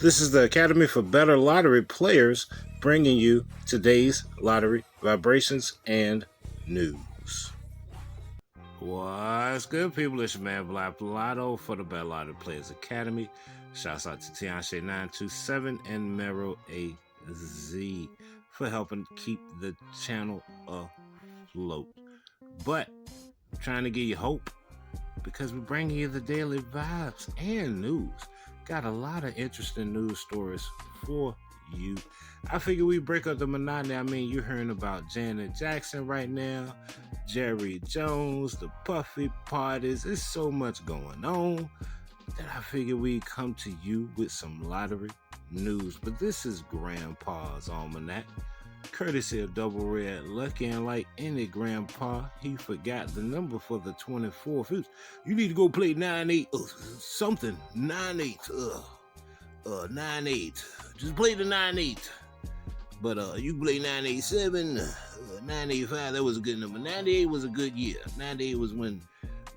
This is the Academy for Better Lottery Players bringing you today's lottery vibrations and news. What's good, people? It's your man Black Lotto for the Better Lottery Players Academy. Shouts out to Tianshe927 and Mero AZ for helping keep the channel afloat. But I'm trying to give you hope because we're bringing you the daily vibes and news. Got a lot of interesting news stories for you. I figure we break up the monotony. I mean, you're hearing about Janet Jackson right now, Jerry Jones, the Puffy parties. There's so much going on that I figure we come to you with some lottery news. But this is Grandpa's Almanac, courtesy of Double Red Lucky, and like any grandpa, he forgot the number for the 24th. You need to go play 9-8 something. 9-8. 9-8. Just play the 9-8. But you play 987, 985, that was a good number. 98 was a good year. 98 was when,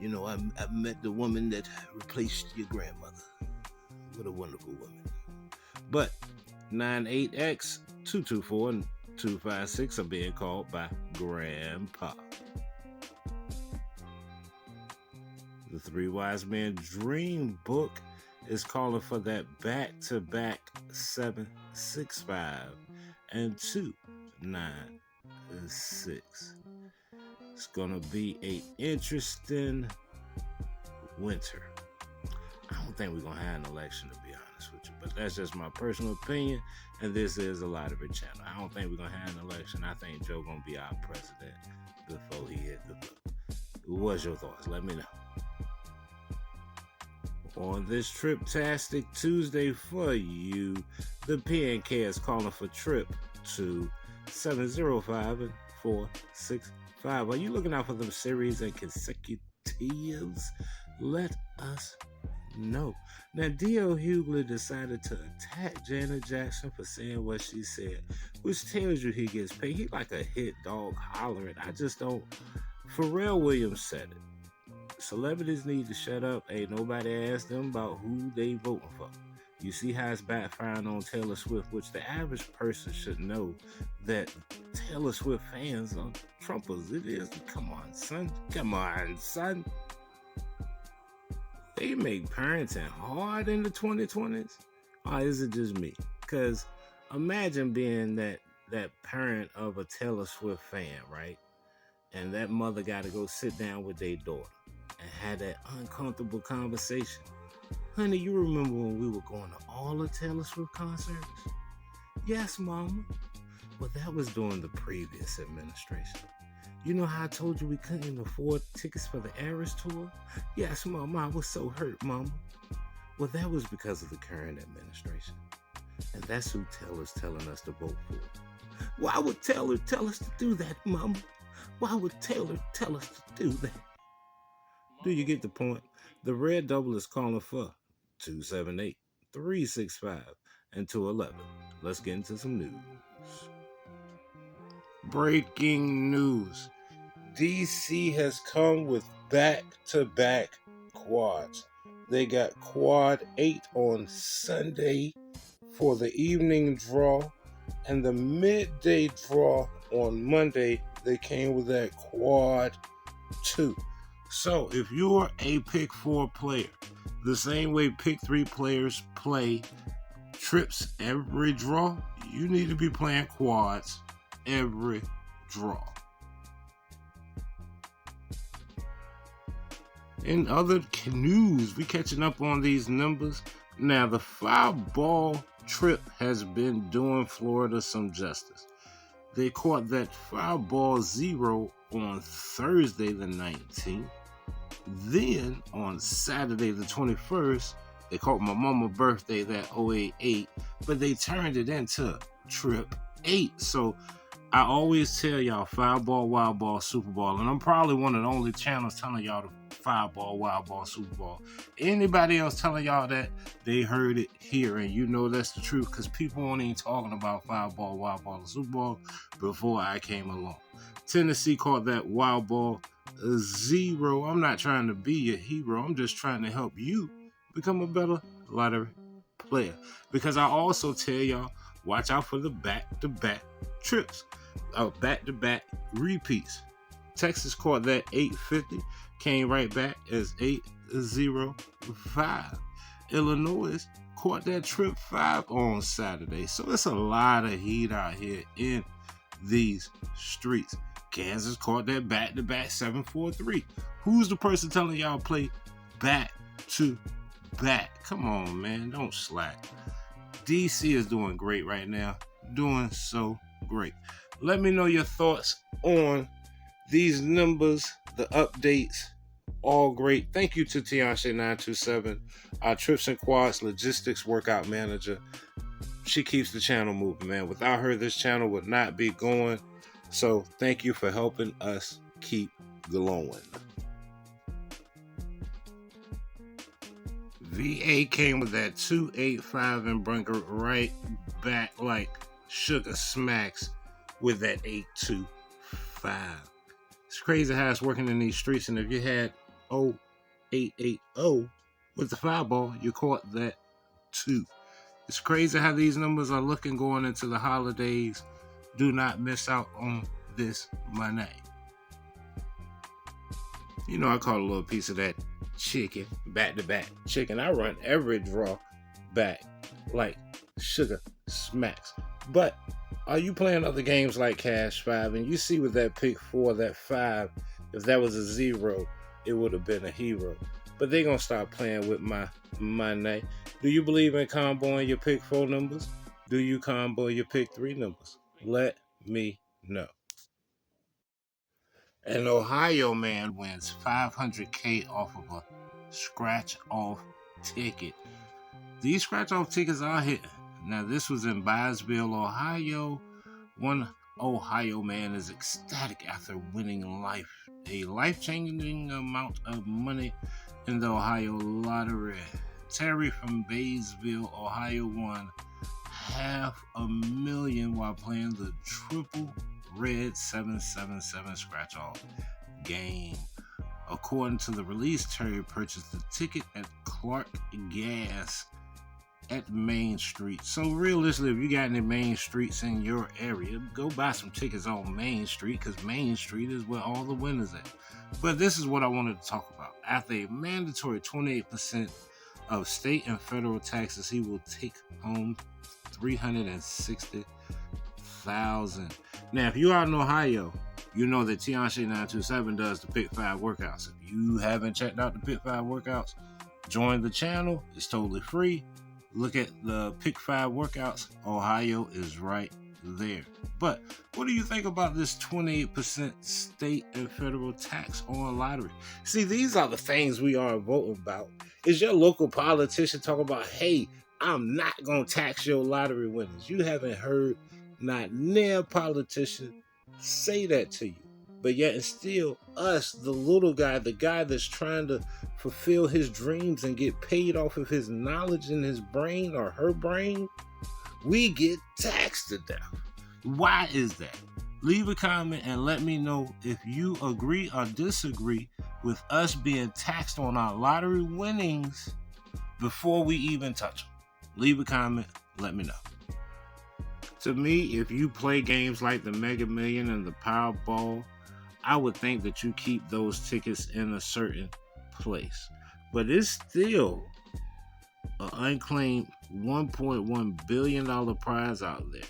I met the woman that replaced your grandmother. What a wonderful woman. But 98X, 224, and 256 are being called by Grandpa. The Three Wise Men Dream Book is calling for that back-to-back 765 and 296. It's gonna be an interesting winter. I don't think we're gonna have an election, to be honest with you, but that's just my personal opinion, and this is a lottery channel. I don't think we're gonna have an election. I think Joe gonna be our president before he hit the book. What's your thoughts? Let me know. On this Trip-tastic Tuesday for you, the PNK is calling for trip to 705 and 465. Are you looking out for them series and consecutives? Let us know. Now, D.L. Hughley decided to attack Janet Jackson for saying what she said, which tells you he gets paid. He like a hit dog hollering. I just don't. Pharrell Williams said it. Celebrities need to shut up. Ain't nobody asked them about who they voting for. You see how it's backfiring on Taylor Swift, which the average person should know that Taylor Swift fans are Trumpers. It is. Come on, son. Come on, son. They make parenting hard in the 2020s? Or is it just me? Because imagine being that parent of a Taylor Swift fan, right? And that mother got to go sit down with their daughter and had that uncomfortable conversation. Honey, you remember when we were going to all the Taylor Swift concerts? Yes, Mama. Well, that was during the previous administration. You know how I told you we couldn't even afford tickets for the Eras tour? Yes, Mama, I was so hurt, Mama. Well, that was because of the current administration. And that's who Taylor's telling us to vote for. Why would Taylor tell us to do that, Mama? Why would Taylor tell us to do that? Do you get the point? The red double is calling for 278, 365, and 211. Let's get into some news. Breaking news. DC has come with back-to-back quads. They got quad 8 on Sunday for the evening draw, and the midday draw on Monday. They came with that quad 2. So if you're a pick 4 player, the same way pick 3 players play trips every draw, you need to be playing quads every draw. In other news, we catching up on these numbers. Now, the 5-ball trip has been doing Florida some justice. They caught that 5-ball 0 on Thursday the 19th. Then on Saturday the 21st, they caught my mama's birthday, that 088, but they turned it into trip 8. So I always tell y'all 5-ball, wild ball, Super Ball, and I'm probably one of the only channels telling y'all the 5-ball, wild ball, Super Ball. Anybody else telling y'all that, they heard it here, and you know that's the truth, because people weren't even talking about 5-ball, wild ball, and Super Ball before I came along. Tennessee caught that wild ball 0. I'm not trying to be a hero. I'm just trying to help you become a better lottery player. Because I also tell y'all, watch out for the back-to-back trips, back-to-back repeats. Texas caught that 850, came right back as 805. Illinois caught that trip 5 on Saturday. So it's a lot of heat out here in these streets. Kansas caught that back-to-back 743. Who's the person telling y'all play back to back? Come on, man, don't slack. DC is doing great right now, doing so great. Let me know your thoughts on these numbers, the updates, all great. Thank you to Tianshe927, our Trips and Quads logistics workout manager. She keeps the channel moving, man. Without her, this channel would not be going. So thank you for helping us keep glowing. VA came with that 285 and bring her right back like sugar smacks with that 825. It's crazy how it's working in these streets, and if you had 0880 with the 5 ball, you caught that 2. It's crazy how these numbers are looking going into the holidays. Do not miss out on this money. You know, I caught a little piece of that chicken, back-to-back chicken. I run every draw back like sugar smacks. But are you playing other games like Cash 5 and you see with that pick 4, that 5, if that was a 0, it would have been a hero. But they're going to start playing with my money. Do you believe in comboing your pick 4 numbers? Do you combo your pick 3 numbers? Let me know. An Ohio man wins $500K off of a scratch-off ticket. These scratch-off tickets are hitting. Now, this was in Byesville, Ohio. One Ohio man is ecstatic after winning a life-changing amount of money in the Ohio lottery. Terry from Byesville, Ohio won $500,000 while playing the triple red 777 scratch-off game. According to the release, Terry purchased the ticket at Clerk gas at Main Street. So realistically, if you got any main streets in your area, go buy some tickets on Main Street, because Main Street is where all the winners at. But this is what I wanted to talk about. After a mandatory 28% of state and federal taxes, he will take home $360,000. Now, if you are in Ohio, you know that Tianshe927 does the Pick 5 workouts. If you haven't checked out the Pick 5 workouts, join the channel. It's totally free. Look at the Pick 5 workouts. Ohio is right there. But what do you think about this 28% state and federal tax on lottery? See, these are the things we are voting about. Is your local politician talking about, hey, I'm not going to tax your lottery winners? You haven't heard not near politician say that to you. But yet and still, us, the little guy, the guy that's trying to fulfill his dreams and get paid off of his knowledge in his brain or her brain, we get taxed to death. Why is that? Leave a comment and let me know if you agree or disagree with us being taxed on our lottery winnings before we even touch them. Leave a comment, let me know. To me, if you play games like the Mega Million and the Powerball, I would think that you keep those tickets in a certain place. But it's still an unclaimed $1.1 billion prize out there.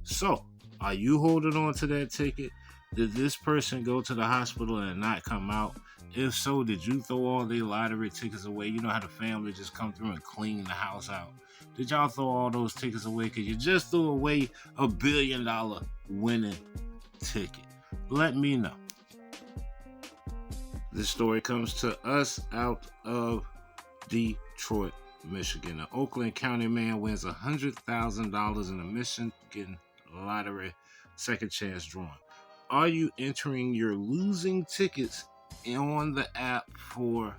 So, are you holding on to that ticket? Did this person go to the hospital and not come out? If so, did you throw all their lottery tickets away? You know how the family just come through and clean the house out. Did y'all throw all those tickets away? Because you just threw away $1 billion winning ticket. Let me know. This story comes to us out of Detroit, Michigan. An Oakland County man wins $100,000 in a Michigan lottery second chance drawing. Are you entering your losing tickets on the app for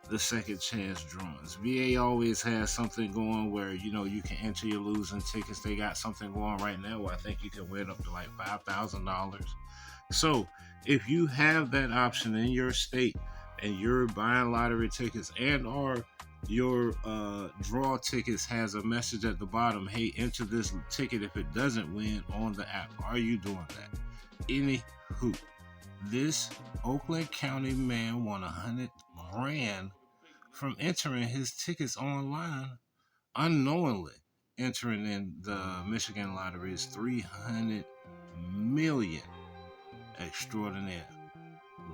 the second chance drawings? VA always has something going where, you know, you can enter your losing tickets. They got something going right now where I think you can win up to like $5,000. So if you have that option in your state and you're buying lottery tickets and or your draw tickets has a message at the bottom, hey, enter this ticket if it doesn't win on the app. Are you doing that? Anywho, this Oakland County man won 100 grand from entering his tickets online unknowingly. Entering in the Michigan Lottery's 300 million extraordinaire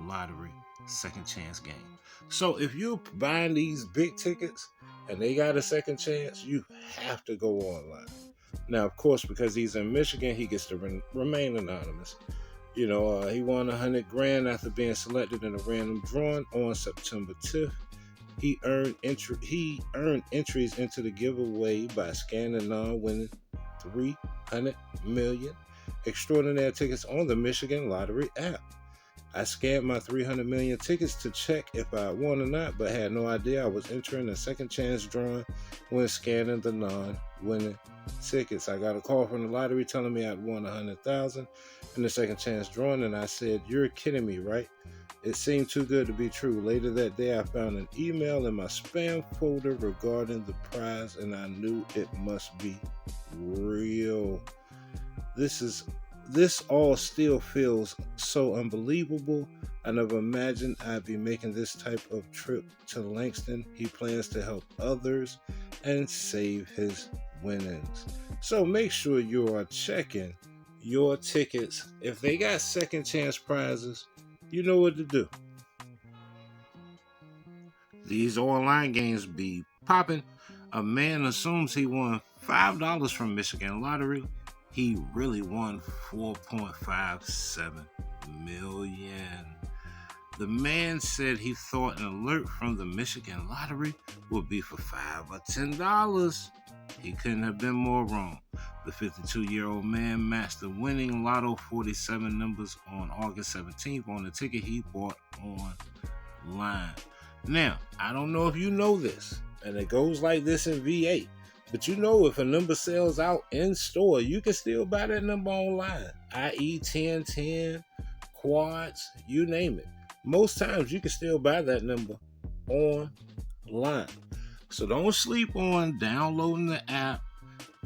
lottery second chance game. So if you're buying these big tickets and they got a second chance, you have to go online. Now, of course, because he's in Michigan, he gets to remain anonymous. He won 100 grand after being selected in a random drawing on September 10th. He earned entries into the giveaway by scanning non-winning 300 million extraordinaire tickets on the Michigan Lottery app. I scanned my 300 million tickets to check if I won or not, but had no idea I was entering a second chance drawing when scanning the non-winning tickets. I got a call from the lottery telling me I'd won 100,000 in the second chance drawing, and I said, "You're kidding me, right?" It seemed too good to be true. Later that day, I found an email in my spam folder regarding the prize, and I knew it must be real. This all still feels so unbelievable. I never imagined I'd be making this type of trip to Langston. He plans to help others and save his winnings. So make sure you are checking your tickets. If they got second chance prizes, you know what to do. These online games be popping. A man assumes he won $5 from Michigan Lottery. He really won 4.57 million. The man said he thought an alert from the Michigan Lottery would be for $5 or $10. He couldn't have been more wrong. The 52-year-old man matched the winning Lotto 47 numbers on August 17th on the ticket he bought online. Now, I don't know if you know this, and it goes like this in V8. But if a number sells out in store, you can still buy that number online, i.e. 1010, quads, you name it. Most times you can still buy that number online. So don't sleep on downloading the app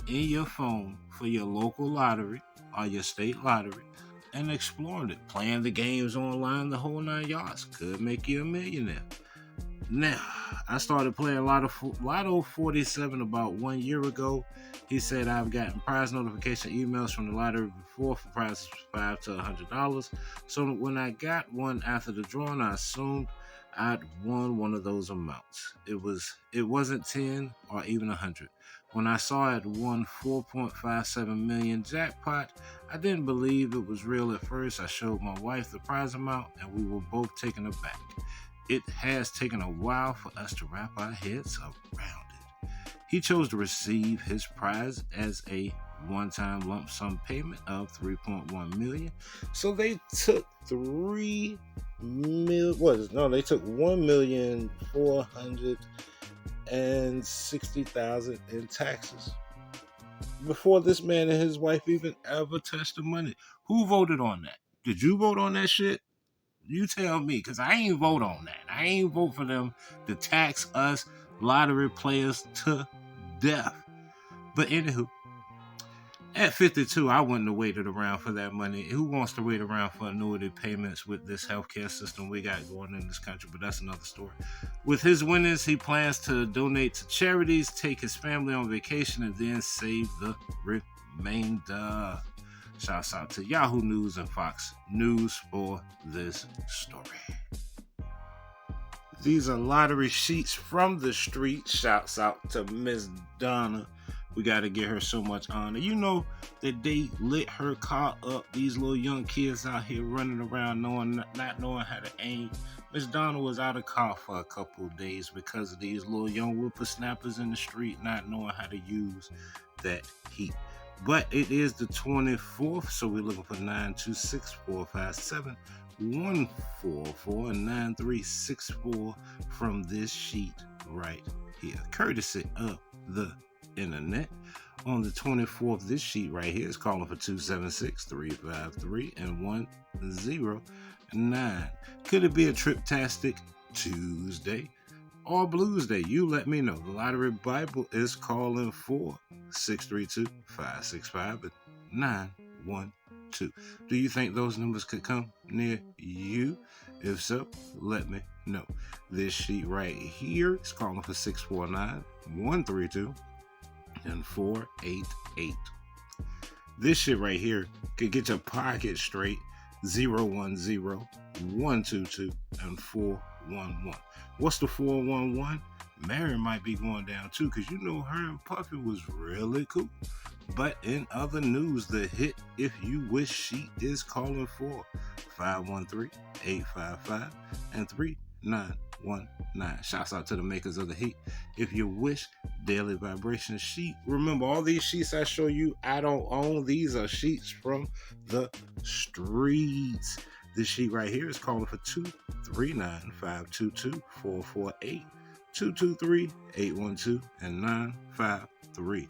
in your phone for your local lottery or your state lottery and exploring it. Playing the games online, the whole 9 yards, could make you a millionaire. Now, I started playing Lotto 47 about 1 year ago. He said I've gotten prize notification emails from the lottery before for prizes $5 to $100. So when I got one after the drawing, I assumed I'd won one of those amounts. It wasn't 10 or even 100. When I saw I'd won 4.57 million jackpot, I didn't believe it was real at first. I showed my wife the prize amount and we were both taken aback. It has taken a while for us to wrap our heads around it. He chose to receive his prize as a one-time lump sum payment of $3.1 million. So they took $1,460,000 in taxes before this man and his wife even ever touched the money. Who voted on that? Did you vote on that shit? You tell me, because I ain't vote on that. I ain't vote for them to tax us lottery players to death. But anywho, at 52, I wouldn't have waited around for that money. Who wants to wait around for annuity payments with this healthcare system we got going in this country? But that's another story. With his winnings, he plans to donate to charities, take his family on vacation, and then save the remainder. Shouts out to Yahoo News and Fox News for this story. These are lottery sheets from the street. Shouts out to Miss Donna. We got to give her so much honor. You know that they lit her car up. These little young kids out here running around not knowing how to aim. Miss Donna was out of car for a couple of days because of these little young whippersnappers in the street not knowing how to use that heat. But it is the 24th, so we're looking for 926-457-144 and 9364 from this sheet right here, courtesy of the internet. On the 24th, this sheet right here is calling for 276-353 and 109. Could it be a trip-tastic Tuesday? or Blues Day, you let me know. The Lottery Bible is calling for 632-565-912. Do you think those numbers could come near you? If so, let me know. This sheet right here is calling for 649-132 and 488. This shit right here could get your pocket straight. 010-122 and 411. What's the 411? Mary might be going down too, because you know her and Puffy was really cool. But in other news, the hit If You Wish sheet is calling for 513-855 and 3919. Shouts out to the makers of the hit If You Wish Daily Vibration sheet. Remember, all these sheets I show you, I don't own. These are sheets from the streets. This sheet right here is calling for 239-522-448, 223-812, and 953.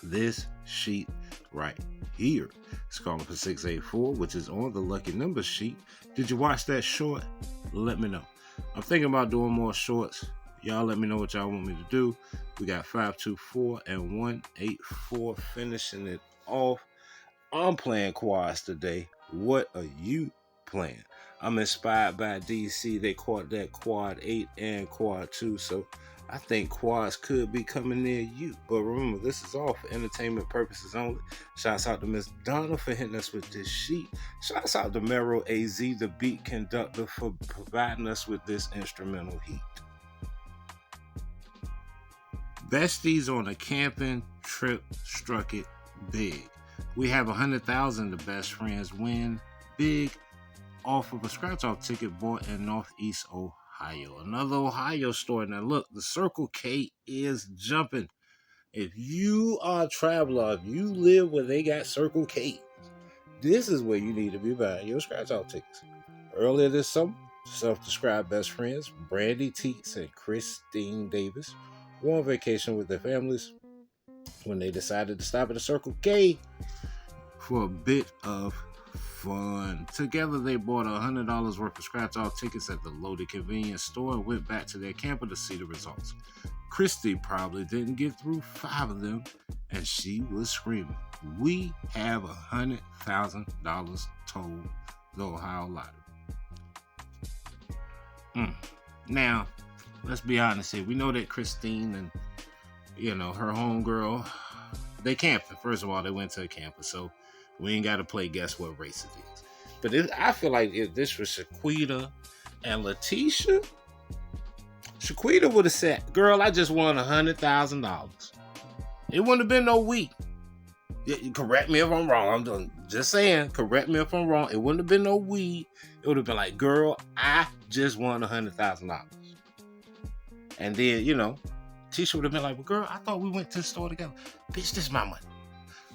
This sheet right here is calling for 684, which is on the lucky numbers sheet. Did you watch that short? Let me know. I'm thinking about doing more shorts. Y'all let me know what y'all want me to do. We got 524 and 184 finishing it off. I'm playing quads today. What are you playing? I'm inspired by DC. They caught that quad 8 and quad 2, so I think quads could be coming near you. But remember, this is all for entertainment purposes only. Shouts out to Miss Donna for hitting us with this sheet. Shouts out to Mero AZ, the beat conductor, for providing us with this instrumental heat. Besties on a camping trip struck it big. We have 100,000 the best friends win big off of a scratch-off ticket bought in Northeast Ohio. Another Ohio story. Now look, the Circle K is jumping. If you are a traveler, if you live where they got Circle K, this is where you need to be buying your scratch-off tickets. Earlier this summer, self-described best friends Brandy Teets and Christine Davis were on vacation with their families when they decided to stop at a Circle K for a bit of fun. Together, they bought $100 worth of scratch-off tickets at the loaded convenience store and went back to their camper to see the results. Christy probably didn't get through 5 of them, and she was screaming, "We have $100,000 told the Ohio Lottery." Now, let's be honest here. We know that Christine and, her homegirl, they camping. First of all, they went to a camper, so we ain't got to play guess what race it is. But I feel like if this was Shaquita and Letitia, Shaquita would have said, "Girl, I just won $100,000." It wouldn't have been no week. Correct me if I'm wrong. I'm just saying, correct me if I'm wrong. It wouldn't have been no weed. It would have been like, "Girl, I just won $100,000." And then, Tisha would have been like, "Well, girl, I thought we went to the store together." "Bitch, this is my money."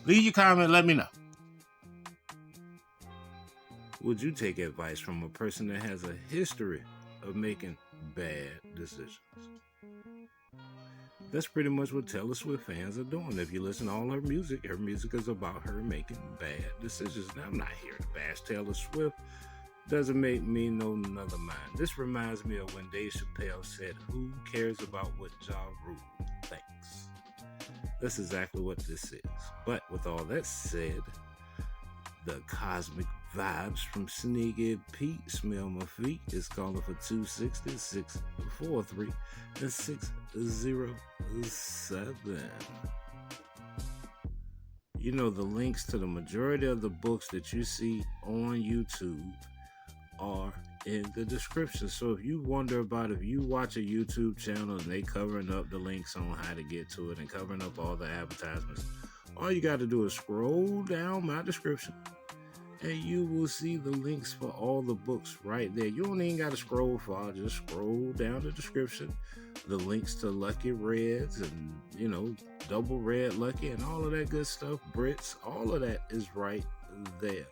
Leave your comment, let me know. Would you take advice from a person that has a history of making bad decisions? That's pretty much what Taylor Swift fans are doing. If you listen to all her music is about her making bad decisions. Now, I'm not here to bash Taylor Swift. Doesn't make me no another mind. This reminds me of when Dave Chappelle said, "Who cares about what Ja Rule thinks?" That's exactly what this is. But with all that said, the cosmic vibes from Sneaky Pete, Smell My Feet, is calling for 260, 643, and 607. The links to the majority of the books that you see on YouTube are in the description. So if you wonder about, if you watch a YouTube channel and they covering up the links on how to get to it and covering up all the advertisements, all you got to do is scroll down my description and you will see the links for all the books right there. You don't even got to scroll far. Just scroll down the description. The links to Lucky Reds and, Double Red Lucky and all of that good stuff. Britts, all of that is right there.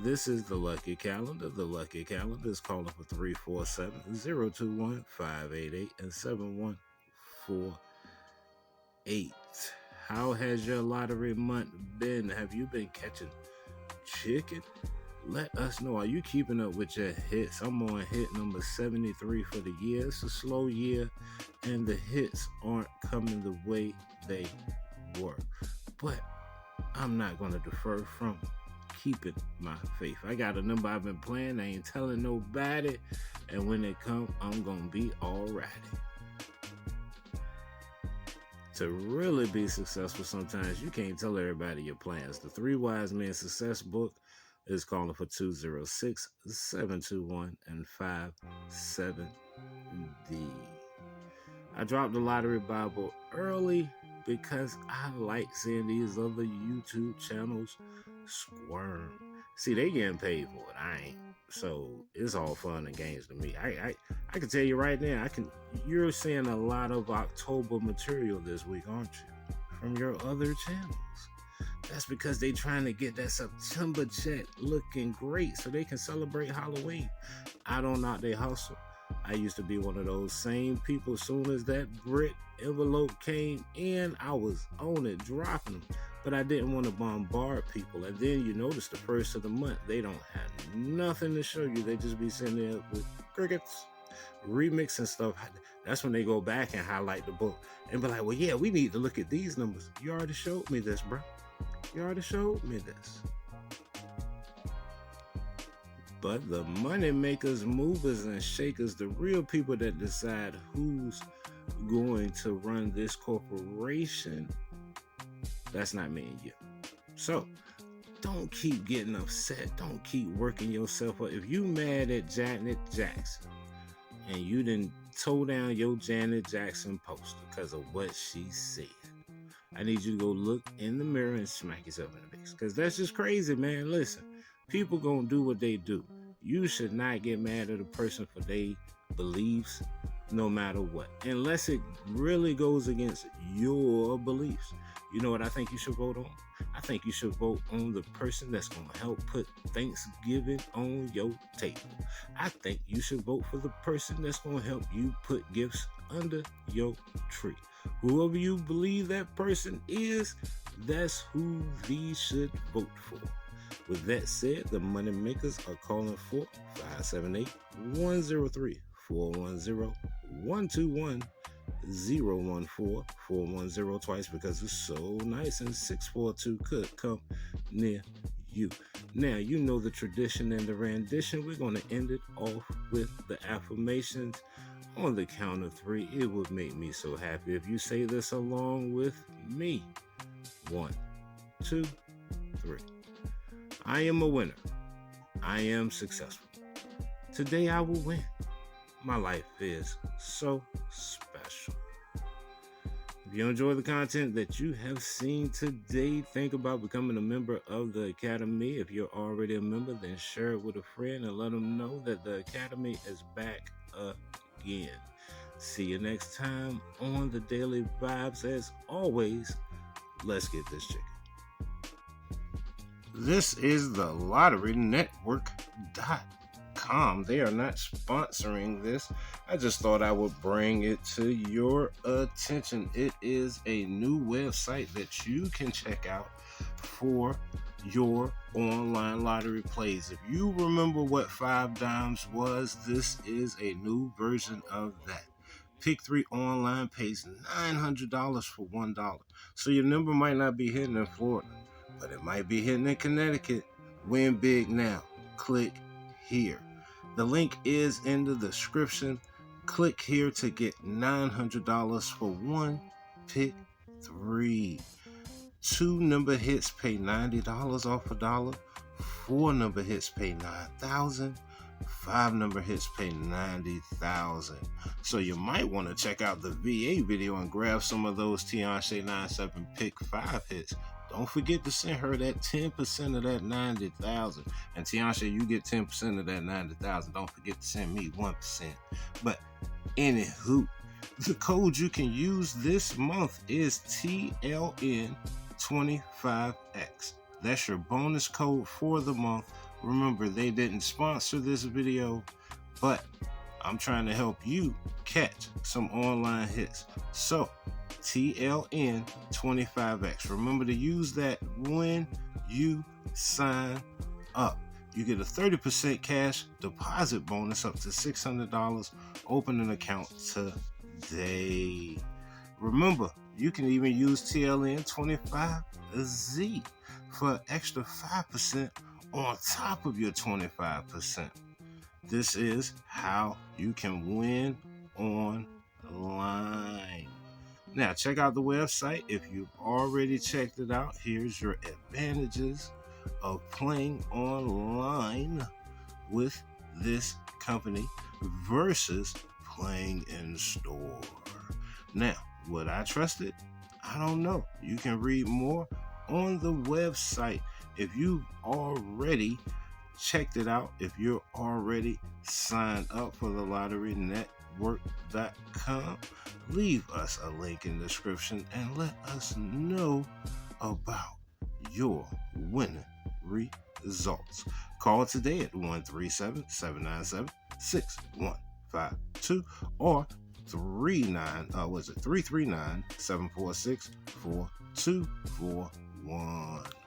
This is the Lucky Calendar. The Lucky Calendar is calling for 347-021-588 and 7148. How has your lottery month been? Have you been catching chicken? Let us know, are you keeping up with your hits? I'm on hit number 73 for the year. It's a slow year, and the hits aren't coming the way they were. But I'm not going to defer from keeping my faith. I got a number I've been playing. I ain't telling nobody. And when it comes, I'm going to be alright. To really be successful, sometimes you can't tell everybody your plans. The 3 Wise Men Success book is calling for 206-721 and 57D. I dropped the lottery Bible early because I like seeing these other YouTube channels squirm. See, they getting paid for it. I ain't. So it's all fun and games to me. I can tell you right now, you're seeing a lot of October material this week, aren't you? From your other channels. That's because they trying to get that September check looking great so they can celebrate Halloween. I don't knock they hustle. I used to be one of those same people. As soon as that Brit envelope came in, I was on it, dropping them. But I didn't want to bombard people. And then you notice the first of the month, they don't have nothing to show you. They just be sitting there with crickets, remixing stuff. That's when they go back and highlight the book and be like, well, yeah, we need to look at these numbers. You already showed me this, bro. You already showed me this. But the money makers, movers, and shakers, the real people that decide who's going to run this corporation, that's not me and you. So don't keep getting upset. Don't keep working yourself up. If you mad at Janet Jackson and you didn't tow down your Janet Jackson poster because of what she said, I need you to go look in the mirror and smack yourself in the face. Because that's just crazy, man. Listen, people gonna do what they do. You should not get mad at a person for their beliefs, no matter what. Unless it really goes against your beliefs. You know what I think you should vote on? I think you should vote on the person that's going to help put Thanksgiving on your table. I think you should vote for the person that's going to help you put gifts under your tree. Whoever you believe that person is, that's who these should vote for. With that said, the money makers are calling for 578-103, 410-121, 014-410 twice because it's so nice, and 642 could come near you. Now, you know the tradition and the rendition. We're going to end it off with the affirmations. On the count of 3, it would make me so happy if you say this along with me. 1, 2, 3. I am a winner. I am successful. Today I will win. My life is so special. If you enjoy the content that you have seen today, think about becoming a member of the Academy. If you're already a member, then share it with a friend and let them know that the Academy is back again. See you next time on the Daily Vibes. As always, let's get this chicken. This is the LotteryNetwork.com. They are not sponsoring this. I just thought I would bring it to your attention. It is a new website that you can check out for your online lottery plays. If you remember what 5 Dimes was, this is a new version of that. Pick 3 online pays $900 for $1. So your number might not be hitting in Florida, but it might be hitting in Connecticut. Win big now. Click here. The link is in the description. Click here to get $900 for 1 pick 3. 2 number hits pay $90 off $1. 4 number hits pay $9,000. 5 number hits pay $90,000. So you might want to check out the VA video and grab some of those Tianshe 97 pick 5 hits. Don't forget to send her that 10% of that $90,000. And Tianshe, you get 10% of that $90,000. Don't forget to send me 1%. But anywho, the code you can use this month is TLN25X. That's your bonus code for the month. Remember, they didn't sponsor this video, but I'm trying to help you catch some online hits. So, TLN25X. Remember to use that when you sign up. You get a 30% cash deposit bonus up to $600. Open an account today. Remember, you can even use TLN25Z for extra 5% on top of your 25%. This is how you can win online. Now, check out the website. If you've already checked it out, here's your advantages of playing online with this company versus playing in store. Now, would I trust it? I don't know. You can read more on the website. If you've already checked it out, if you're already signed up for the lotterinetwork.com, leave us a link in the description and let us know about your winning results. Call today at 137-797-6152 or 339-746-4241.